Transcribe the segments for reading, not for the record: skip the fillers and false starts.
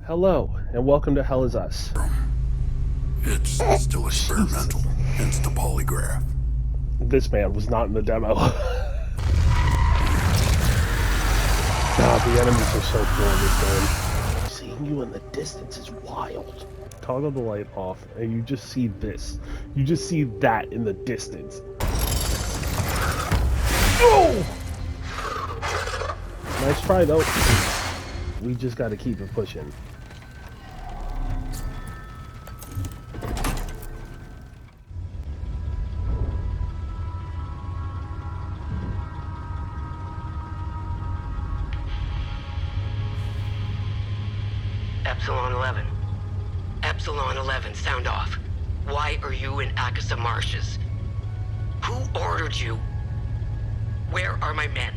Hello, and welcome to Hell Is Us. It's still experimental, hence the polygraph. This man was not in the demo. God, the enemies are so cool in this game. Seeing you in the distance is wild. Toggle the light off, and you just see this. You just see that in the distance. Oh! Nice try, though. We just gotta keep it pushing. Epsilon 11. Epsilon 11, sound off. Why are you in Akasa Marshes? Who ordered you? Where are my men?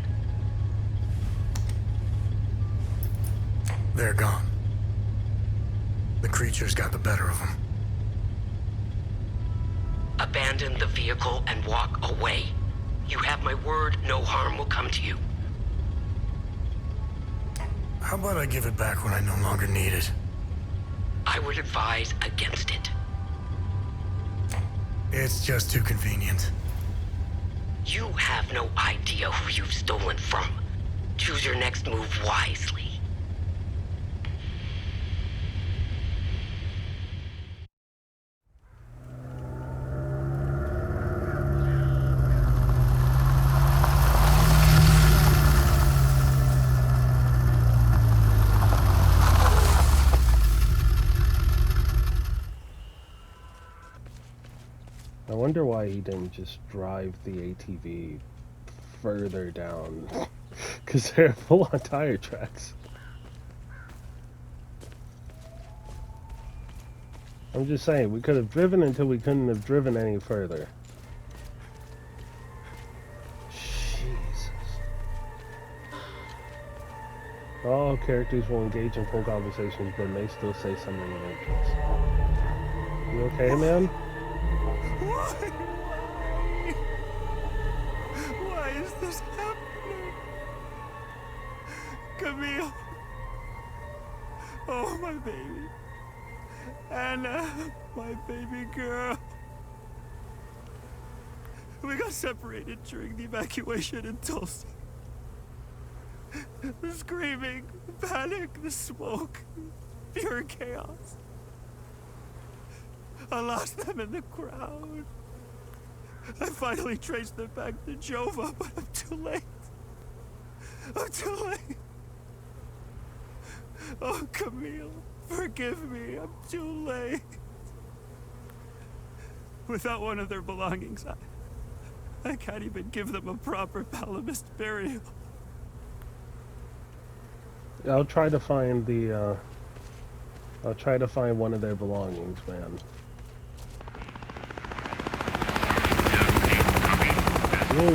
They're gone. The creatures got the better of them. Abandon the vehicle and walk away. You have my word, no harm will come to you. How about I give it back when I no longer need it? I would advise against it. It's just too convenient. You have no idea who you've stolen from. Choose your next move wisely. I wonder why he didn't just drive the ATV further down. Because they're full on tire tracks. I'm just saying, we could have driven until we couldn't have driven any further. Jesus. All characters will engage in full conversations, but may still say something of interest. You okay, man? Why is this happening? Camille. Oh, my baby. Anna, my baby girl. We got separated during the evacuation in Tulsa. The screaming, the panic, the smoke, pure chaos. I lost them in the crowd. I finally traced them back to Jova, but I'm too late. I'm too late. Oh, Camille, forgive me. I'm too late. Without one of their belongings, I can't even give them a proper Palamist burial. I'll try to find the, I'll try to find one of their belongings, man. Whoa.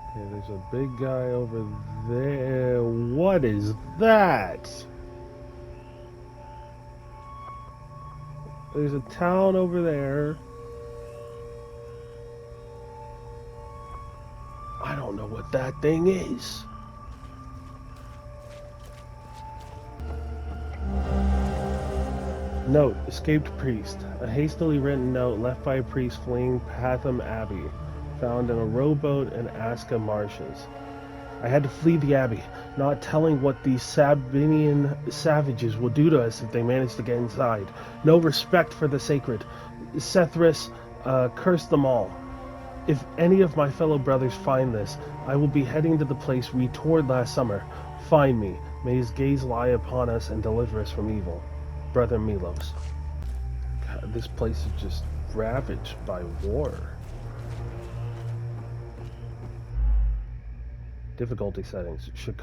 Okay, there's a big guy over there. What is that? There's a town over there. I don't know what that thing is. Note, escaped priest. A hastily written note left by a priest fleeing Patham Abbey, found in a rowboat in Aska Marshes. I had to flee the abbey, not telling what these Sabinian savages will do to us if they manage to get inside. No respect for the sacred. Sethris, curse them all. If any of my fellow brothers find this, I will be heading to the place we toured last summer. Find me. May his gaze lie upon us and deliver us from evil. Brother Milos. God, this place is just ravaged by war. Difficulty settings. Should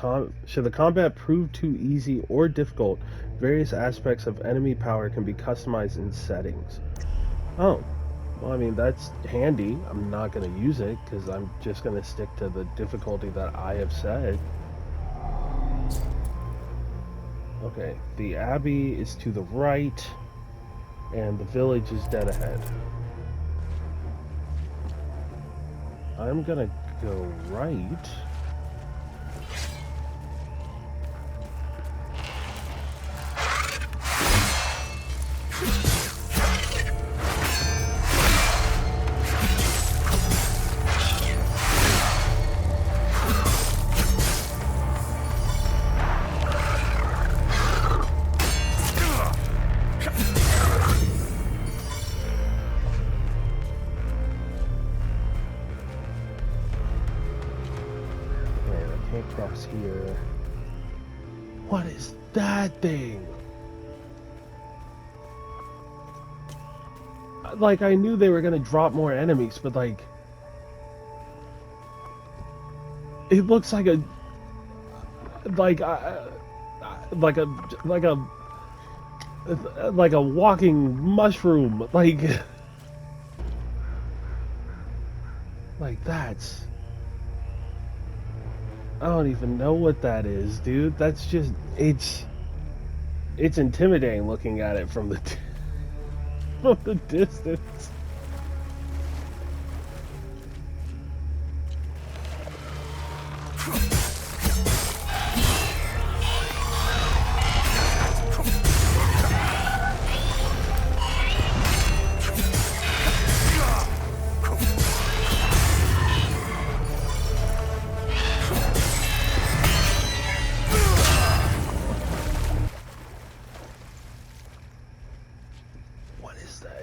the combat prove too easy or difficult, various aspects of enemy power can be customized in settings. Oh. Well, I mean, that's handy. I'm not going to use it because I'm just going to stick to the difficulty that I have set. Okay, the Abbey is to the right, and the village is dead ahead. I'm gonna go right. Cross here. What is that thing? Like, I knew they were gonna drop more enemies, but like, it looks like a like a like a like a like a walking mushroom. Like that's. I don't even know what that is, dude. That's just it's intimidating looking at it from the from the distance.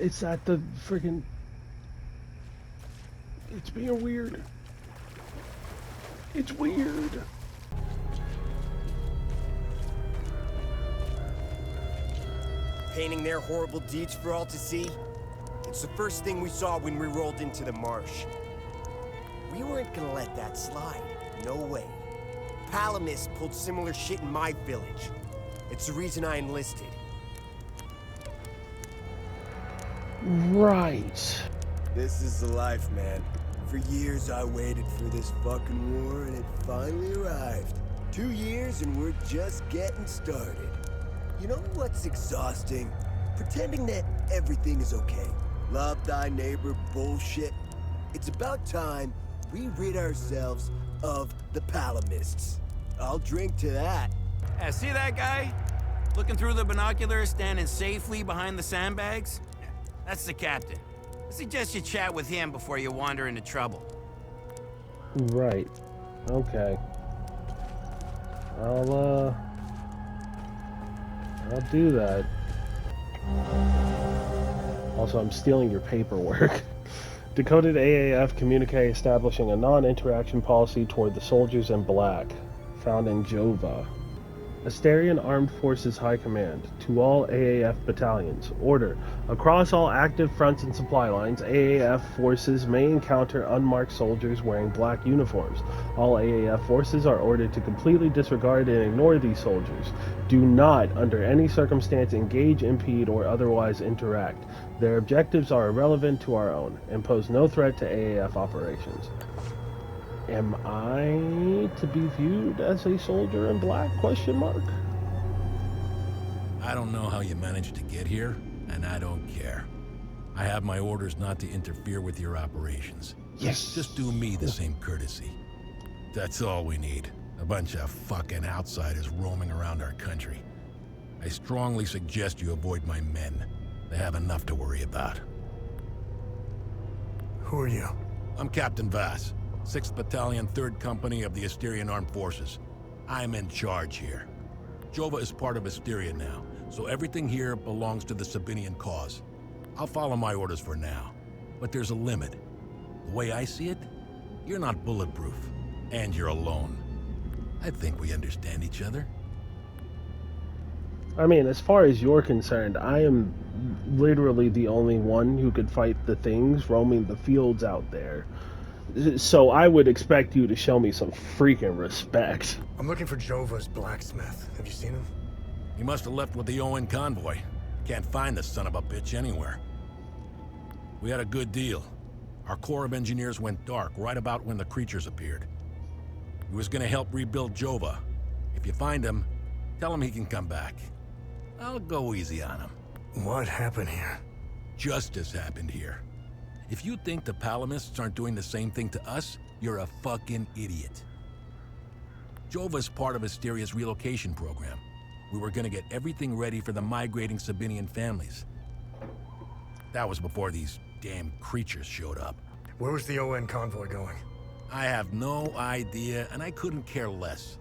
It's at the friggin'. It's being weird. It's weird. Painting their horrible deeds for all to see? It's the first thing we saw when we rolled into the marsh. We weren't gonna let that slide. No way. Palamis pulled similar shit in my village. It's the reason I enlisted. Right. This is the life, man. For years I waited for this fucking war and it finally arrived. 2 years and we're just getting started. You know what's exhausting? Pretending that everything is okay. Love thy neighbor bullshit. It's about time we rid ourselves of the Palamists. I'll drink to that. Yeah, see that guy? Looking through the binoculars, standing safely behind the sandbags? That's the captain. I suggest you chat with him before you wander into trouble. Right. Okay. I'll do that. Also, I'm stealing your paperwork. Decoded AAF communique establishing a non-interaction policy toward the soldiers in black. Found in Jova. Asterian Armed Forces High Command. To all AAF battalions. Order. Across all active fronts and supply lines, AAF forces may encounter unmarked soldiers wearing black uniforms. All AAF forces are ordered to completely disregard and ignore these soldiers. Do not, under any circumstance, engage, impede, or otherwise interact. Their objectives are irrelevant to our own, and pose no threat to AAF operations. Am I to be viewed as a soldier in black, question mark? I don't know how you managed to get here, and I don't care. I have my orders not to interfere with your operations. Yes. Just do me the same courtesy. That's all we need. A bunch of fucking outsiders roaming around our country. I strongly suggest you avoid my men. They have enough to worry about. Who are you? I'm Captain Vass, 6th Battalion, 3rd Company of the Asterian Armed Forces. I'm in charge here. Jova is part of Asteria now, so everything here belongs to the Sabinian cause. I'll follow my orders for now, but there's a limit. The way I see it, you're not bulletproof, and you're alone. I think we understand each other. I mean, as far as you're concerned, I am literally the only one who could fight the things roaming the fields out there. So I would expect you to show me some freaking respect. I'm looking for Jova's blacksmith. Have you seen him? He must have left with the ON convoy. Can't find the son of a bitch anywhere. We had a good deal. Our Corps of Engineers went dark right about when the creatures appeared. He was gonna help rebuild Jova. If you find him, Tell him he can come back. I'll go easy on him. What happened here? Justice happened here. If you think the Palamists aren't doing the same thing to us, you're a fucking idiot. Jova's part of Asteria's relocation program. We were gonna get everything ready for the migrating Sabinian families. That was before these damn creatures showed up. Where was the ON convoy going? I have no idea, and I couldn't care less.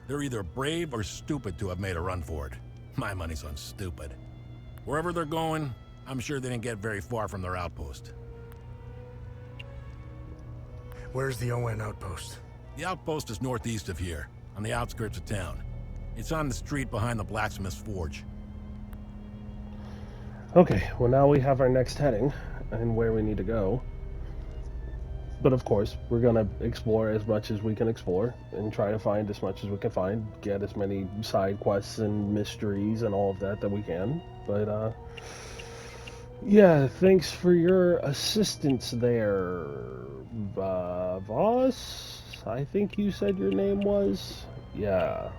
They're either brave or stupid to have made a run for it. My money's on stupid. Wherever they're going, I'm sure they didn't get very far from their outpost. Where's the ON outpost? The outpost is northeast of here, on the outskirts of town. It's on the street behind the blacksmith's forge. Okay, well now we have our next heading and where we need to go. But of course, we're gonna explore as much as we can explore and try to find as much as we can find, get as many side quests and mysteries and all of that we can. But yeah, thanks for your assistance there, Voss. I think you said your name was? Yeah.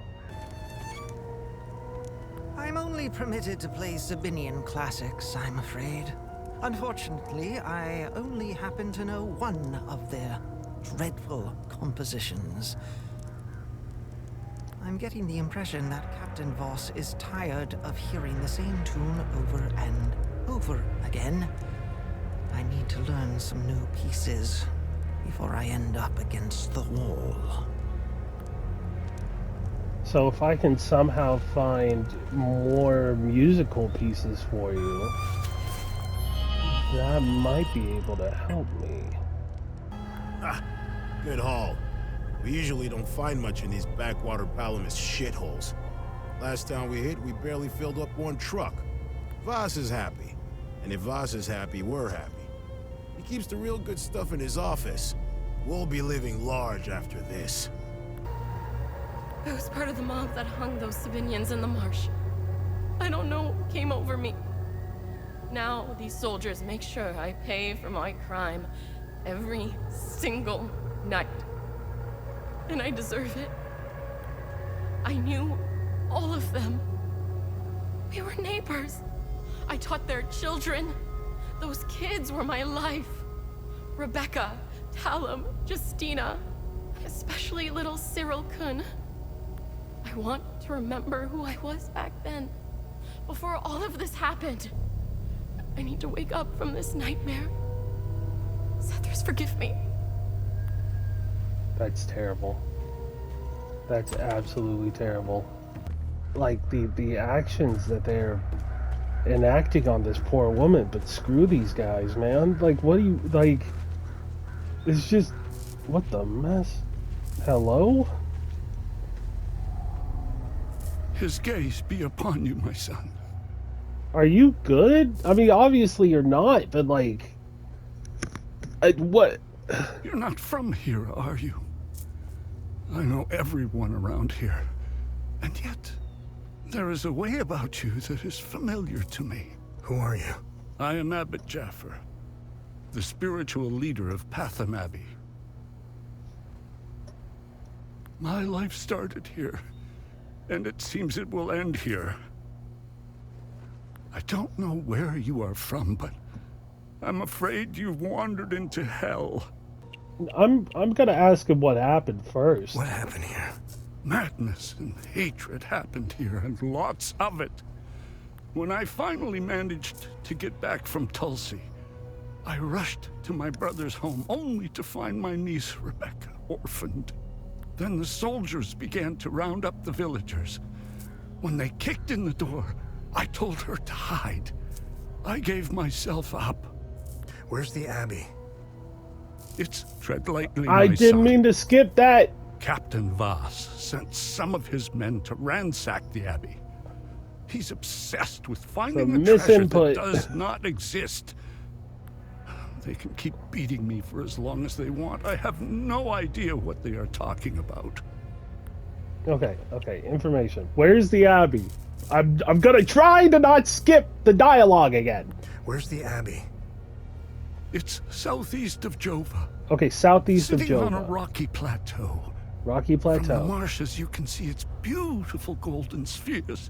I'm only permitted to play Sabinian classics, I'm afraid. Unfortunately, I only happen to know one of their dreadful compositions. I'm getting the impression that Captain Voss is tired of hearing the same tune over and over again. I need to learn some new pieces before I end up against the wall. So if I can somehow find more musical pieces for you, that might be able to help me. Ah, good haul. We usually don't find much in these backwater Palamist shitholes. Last time we hit, we barely filled up one truck. Voss is happy. And if Voss is happy, we're happy. He keeps the real good stuff in his office. We'll be living large after this. I was part of the mob that hung those civilians in the marsh. I don't know what came over me. Now these soldiers make sure I pay for my crime every single night. And I deserve it. I knew all of them. We were neighbors. I taught their children. Those kids were my life. Rebecca, Talum, Justina, especially little Cyril Kun. I want to remember who I was back then, before all of this happened. I need to wake up from this nightmare. Sethers, forgive me. That's terrible. That's absolutely terrible. Like, the actions that they're enacting on this poor woman, but screw these guys, man. Like, what do you, like, it's just, what the mess? Hello? His gaze be upon you, my son. Are you good? I mean, obviously you're not, but like, what? You're not from here, are you? I know everyone around here. And yet, there is a way about you that is familiar to me. Who are you? I am Abbot Jaffer, the spiritual leader of Patham Abbey. My life started here, and it seems it will end here. I don't know where you are from, but I'm afraid you've wandered into hell. I'm gonna ask him what happened first. What happened here? Madness and hatred happened here, and lots of it. When I finally managed to get back from Tulsi, I rushed to my brother's home only to find my niece, Rebecca, orphaned. Then the soldiers began to round up the villagers. When they kicked in the door, I told her to hide. I gave myself up. Where's the Abbey? It's tread lightly, I my didn't son. mean to skip that. Captain Voss sent some of his men to ransack the Abbey. He's obsessed with finding a treasure that does not exist. They can keep beating me for as long as they want. I have no idea what they are talking about. Okay, information. Where's the Abbey? I'm gonna try to not skip the dialogue again. Where's the Abbey? It's southeast of Jova. Okay, southeast of Jova. Sitting on a rocky plateau, Rocky From the Plateau. marshes, you can see its beautiful golden spheres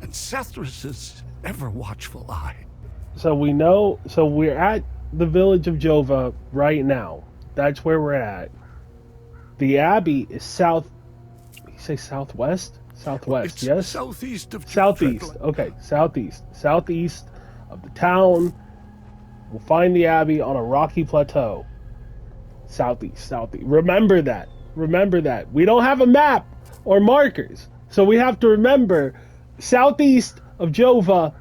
and Sethrus's ever-watchful eye. So we know, so we're at the village of Jova right now. That's where we're at. The Abbey is south, you say southwest? Southwest, It's yes? southeast of Southeast, okay, southeast. Southeast of the town. We'll find the Abbey on a rocky plateau. Southeast. Remember that. Remember that. We don't have a map or markers. So we have to remember southeast of Jova,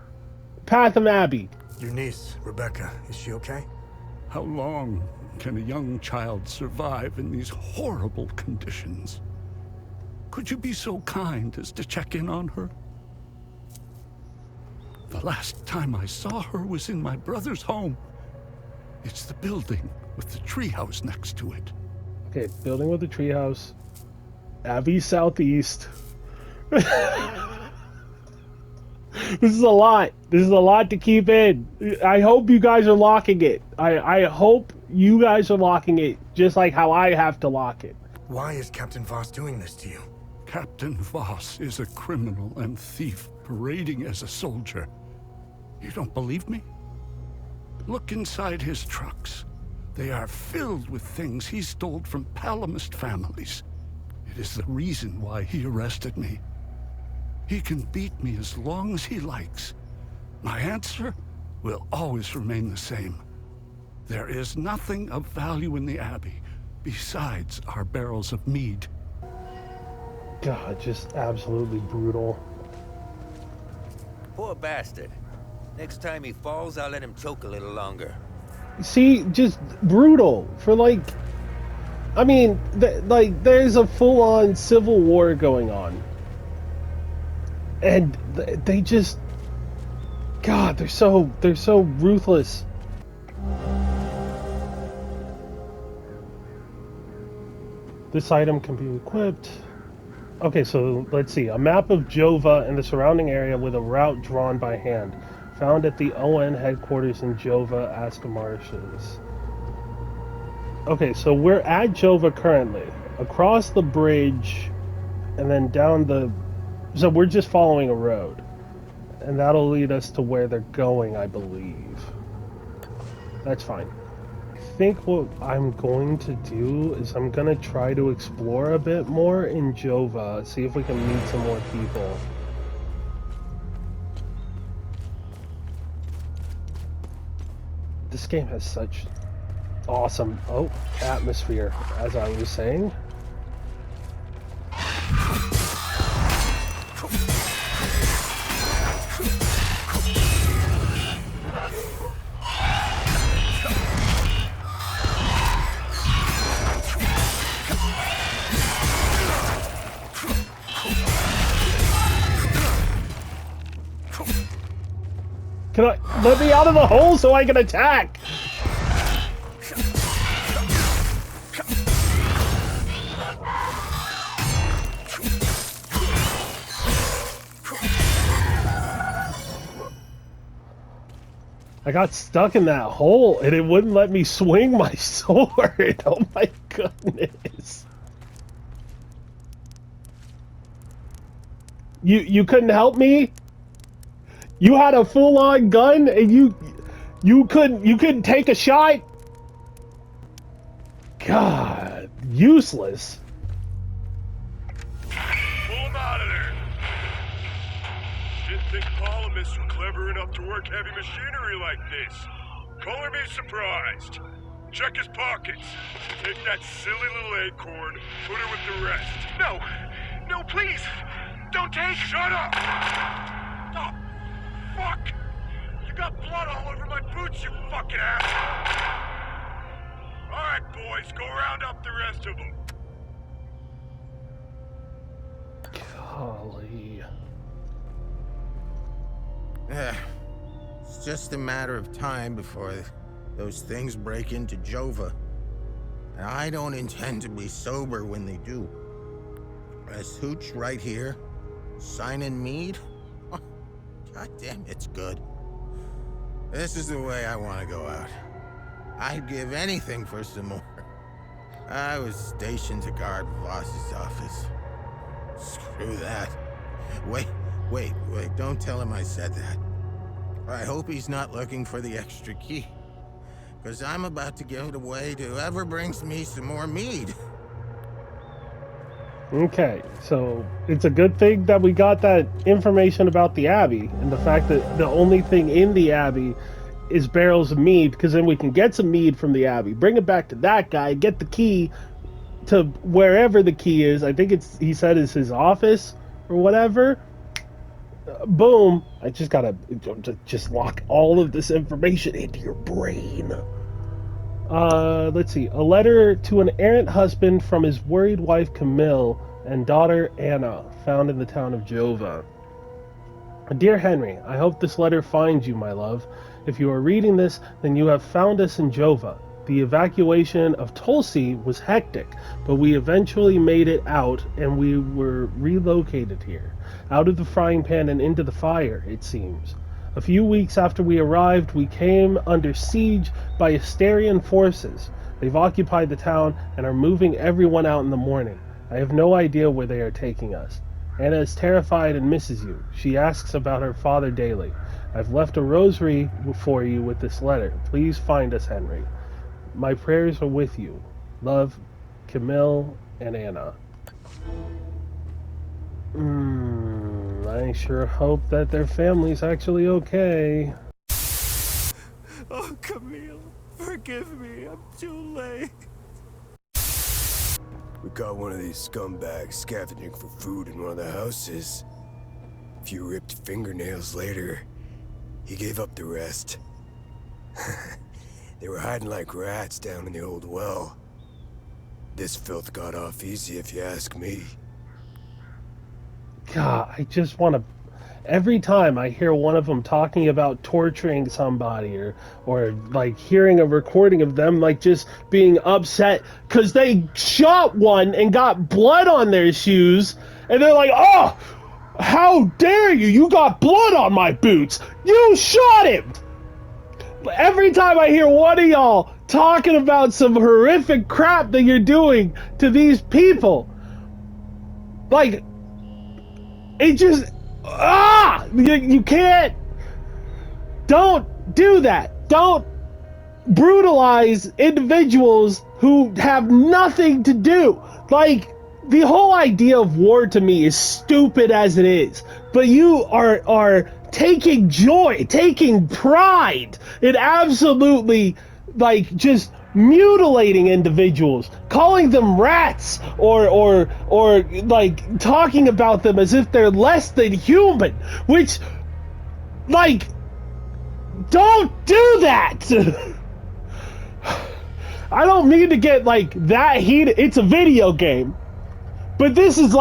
Patham Abbey. Your niece, Rebecca, is she okay? How long can a young child survive in these horrible conditions? Could you be so kind as to check in on her? The last time I saw her was in my brother's home. It's the building with the treehouse next to it. Okay, building with the treehouse. Abbey southeast. This is a lot. This is a lot to keep in. I hope you guys are locking it. I hope you guys are locking it just like how I have to lock it. Why is Captain Voss doing this to you? Captain Voss is a criminal and thief parading as a soldier. You don't believe me? Look inside his trucks. They are filled with things he stole from Palamist families. It is the reason why he arrested me. He can beat me as long as he likes. My answer will always remain the same. There is nothing of value in the Abbey besides our barrels of mead. God, just absolutely brutal. Poor bastard. Next time he falls, I'll let him choke a little longer. See, just brutal for like, I mean, like there's a full-on civil war going on, and they just, God, they're so ruthless. This item can be equipped. Okay, so let's see. A map of Jova and the surrounding area with a route drawn by hand. Found at the ON headquarters in Jova, Aska Marshes. Okay, so we're at Jova currently. Across the bridge, and then down the... So we're just following a road. And that'll lead us to where they're going, I believe. That's fine. I think what I'm going to do is I'm going to try to explore a bit more in Jova. See if we can meet some more people. This game has such awesome atmosphere, as I was saying. Can I let me out of the hole so I can attack? I got stuck in that hole and it wouldn't let me swing my sword. Oh my goodness. You couldn't help me? You had a full-on gun and you couldn't take a shot? God, useless. Pull him out of there. Didn't think Palamist were clever enough to work heavy machinery like this. Color me surprised. Check his pockets. Take that silly little acorn, put her with the rest. No, no, please, don't take. Shut up! Oh. Fuck! You got blood all over my boots, you fucking asshole! Alright, boys, go round up the rest of them. Golly. It's just a matter of time before those things break into Jova. And I don't intend to be sober when they do. As Hooch right here, signing mead? God damn, it's good. This is the way I want to go out. I'd give anything for some more. I was stationed to guard Voss's office. Screw that. Wait, don't tell him I said that. I hope he's not looking for the extra key. Because I'm about to give it away to whoever brings me some more mead. Okay, so it's a good thing that we got that information about the Abbey and the fact that the only thing in the Abbey is barrels of mead, because then we can get some mead from the Abbey, bring it back to that guy, get the key to wherever the key is. I think he said is his office or whatever. Boom. I just gotta just lock all of this information into your brain. Let's see. A letter to an errant husband from his worried wife Camille and daughter Anna, found in the town of Jova. Dear Henry, I hope this letter finds you, my love. If you are reading this, then you have found us in Jova. The evacuation of Tulsi was hectic, but we eventually made it out and we were relocated here. Out of the frying pan and into the fire, it seems. A few weeks after we arrived, we came under siege by Asterian forces. They've occupied the town and are moving everyone out in the morning. I have no idea where they are taking us. Anna is terrified and misses you. She asks about her father daily. I've left a rosary for you with this letter. Please find us, Henry. My prayers are with you. Love, Camille and Anna. I sure hope that their family's actually okay. Oh, Camille, forgive me. I'm too late. We caught one of these scumbags scavenging for food in one of the houses. A few ripped fingernails later, he gave up the rest. They were hiding like rats down in the old well. This filth got off easy, if you ask me. God, I just want to... Every time I hear one of them talking about torturing somebody or like hearing a recording of them like just being upset because they shot one and got blood on their shoes, and they're like, oh, how dare you? You got blood on my boots. You shot him. Every time I hear one of y'all talking about some horrific crap that you're doing to these people, like, it just, you can't, don't do that. Don't brutalize individuals who have nothing to do. Like, the whole idea of war to me is stupid as it is, but you are taking joy, taking pride in absolutely, like, just mutilating individuals, calling them rats, or like talking about them as if they're less than human, which, like, don't do that. I don't mean to get like that heated. It's a video game, but this is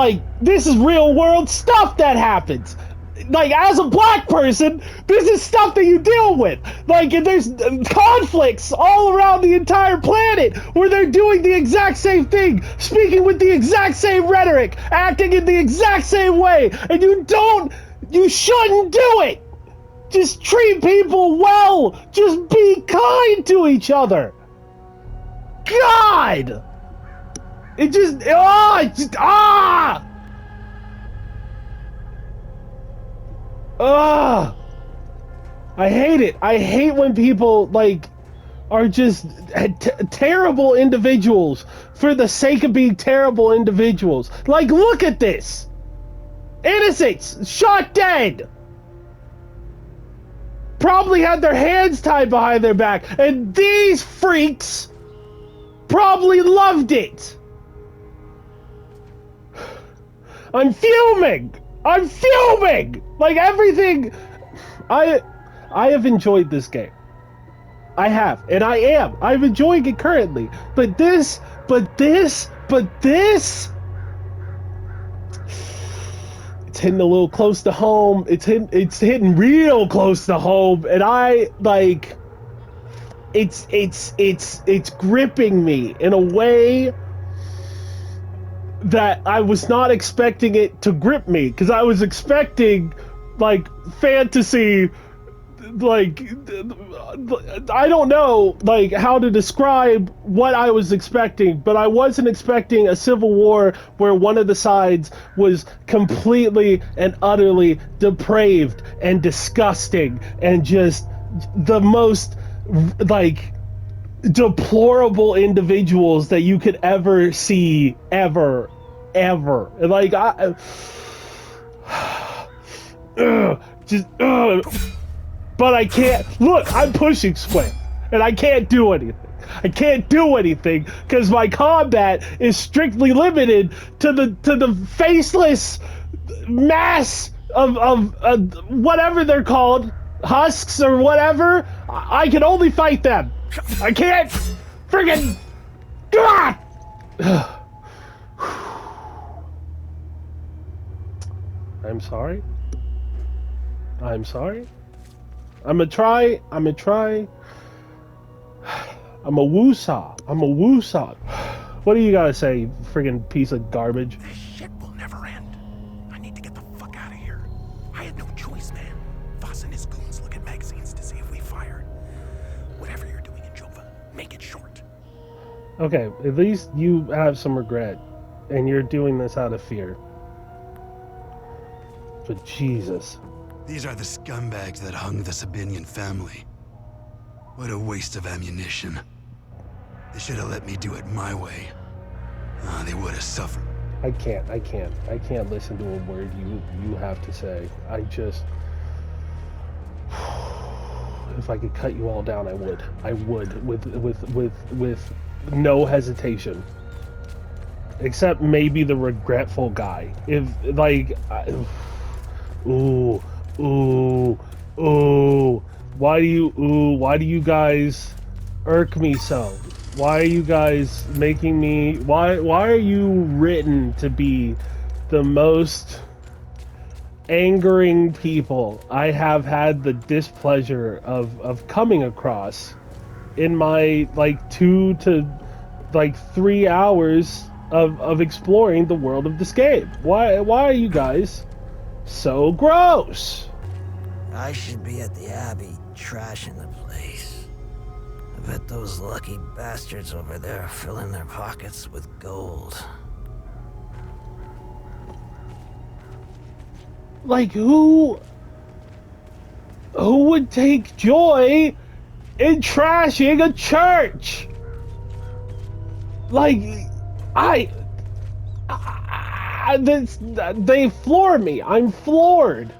real world stuff that happens. Like, as a black person, this is stuff that you deal with. Like, there's conflicts all around the entire planet where they're doing the exact same thing, speaking with the exact same rhetoric, acting in the exact same way, and you shouldn't do it. Just treat people well. Just be kind to each other. God! I hate it. I hate when people, like, are just terrible individuals for the sake of being terrible individuals. Like, look at this. Innocents shot dead. Probably had their hands tied behind their back. And these freaks probably loved it. I'm fuming. Like, everything. I have enjoyed this game. I have, and I am. I'm enjoying it currently. But this. It's hitting a little close to home. It's hitting real close to home, and I like. It's gripping me in a way that I was not expecting it to grip me, because I was expecting, like, fantasy like, I don't know, like, how to describe what I was expecting, but I wasn't expecting a civil war where one of the sides was completely and utterly depraved and disgusting and just the most, like, deplorable individuals that you could ever see, ever. Like, but I can't. Look, I'm pushing square, and I can't do anything. I can't do anything because my combat is strictly limited to the faceless mass of whatever they're called, husks or whatever. I can only fight them. I can't friggin' God. I'm sorry. I'm sorry. I'm a try. I'm a woosah. What do you gotta say, friggin' piece of garbage? This shit will never end. I need to get the fuck out of here. I had no choice, man. Voss and his goons look at magazines to see if we fired. Whatever you're doing in Jova, make it short. Okay, at least you have some regret, and you're doing this out of fear. But Jesus. These are the scumbags that hung the Sabinian family. What a waste of ammunition. They should have let me do it my way. They would have suffered. I can't listen to a word you have to say. I just... If I could cut you all down, I would. I would, with no hesitation. Except maybe the regretful guy. If, like... Ooh. Why do you guys irk me so? Why are you guys making me... Why are you written to be the most angering people I have had the displeasure of coming across in my, like, 2 to, like, 3 hours of exploring the world of this game? Why are you guys so gross? I should be at the Abbey, trashing the place. I bet those lucky bastards over there are filling their pockets with gold. Like, who would take joy in trashing a church? Like, they floor me. I'm floored.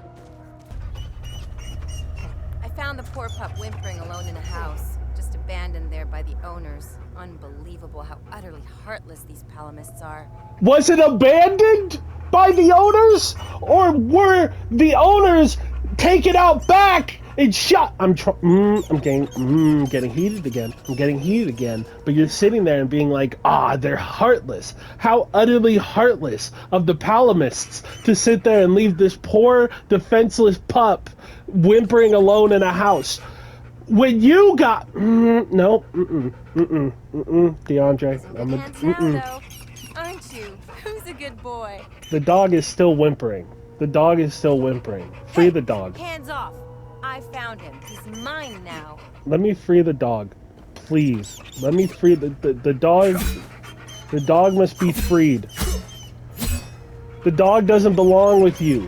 I found the poor pup whimpering alone in a house, just abandoned there by the owners. Unbelievable how utterly heartless these palamists are. Was it abandoned by the owners, or were the owners taken out back and shot? I'm getting heated again. I'm getting heated again. But you're sitting there and being like, they're heartless. How utterly heartless of the palamists to sit there and leave this poor, defenseless pup whimpering alone in a house. When you got DeAndre, Aren't you? Who's a good boy? The dog is still whimpering. Free the dog. Hands off. I found him. He's mine now. Let me free the dog. Please. Let me free the dog. The dog must be freed. The dog doesn't belong with you.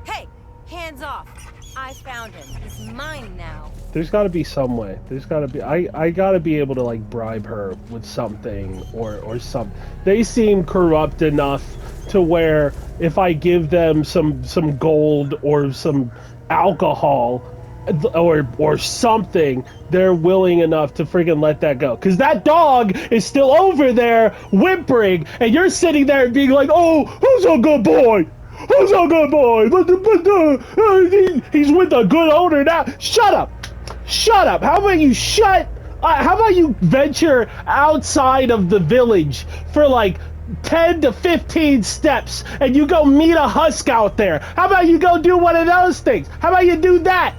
Hey, hands off. I found him. He's mine now. There's got to be some way. There's got to be... I got to be able to, like, bribe her with something or something. They seem corrupt enough to where if I give them some gold or some alcohol or something, they're willing enough to freaking let that go. Because that dog is still over there whimpering, and you're sitting there being like, oh, who's a good boy? Who's a good boy? He's with a good owner now. Shut up. How about you how about you venture outside of the village for like 10 to 15 steps and you go meet a husk out there? How about you go do one of those things? How about you do that?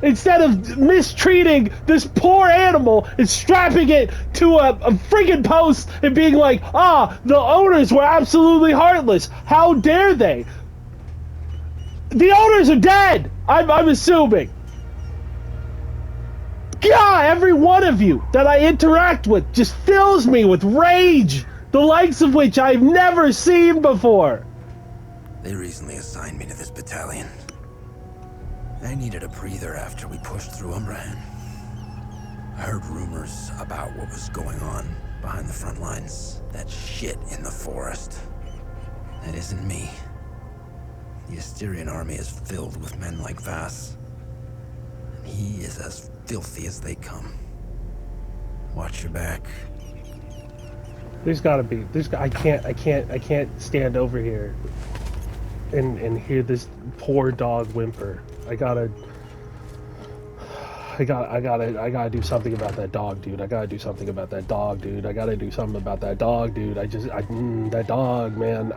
Instead of mistreating this poor animal and strapping it to a friggin' post and being like, the owners were absolutely heartless. How dare they? The owners are dead. I'm assuming. God, every one of you that I interact with just fills me with rage, the likes of which I've never seen before. They recently assigned me to this battalion. I needed a breather after we pushed through Umbrahan. I heard rumors about what was going on behind the front lines. That shit in the forest. That isn't me. The Asterian army is filled with men like Vass. And he is as filthy as they come. Watch your back. There's gotta be. I can't stand over here and hear this poor dog whimper. I gotta do something about that dog, dude. I gotta do something about that dog, dude. I gotta do something about that dog, dude. That dog, man.